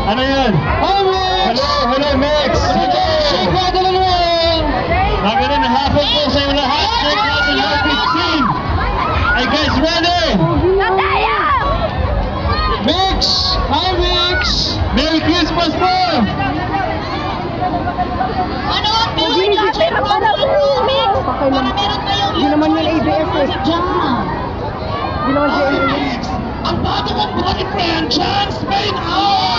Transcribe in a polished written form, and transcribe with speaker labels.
Speaker 1: Ano yan?
Speaker 2: Hi, Mix!
Speaker 1: Hello, Mix!
Speaker 2: Shake rattle and roll!
Speaker 1: Magandang hapon po sa iyo lahat. Shake rattle and roll team. Are you guys ready?
Speaker 2: Mix! Hi, Mix!
Speaker 1: Merry Christmas po!
Speaker 3: Ano ang gawin natin para rooming? Para meron kayong
Speaker 4: Hindi naman yun ABS eh. Hindi naman siya
Speaker 3: Ang bago mong boyfriend, John Spain!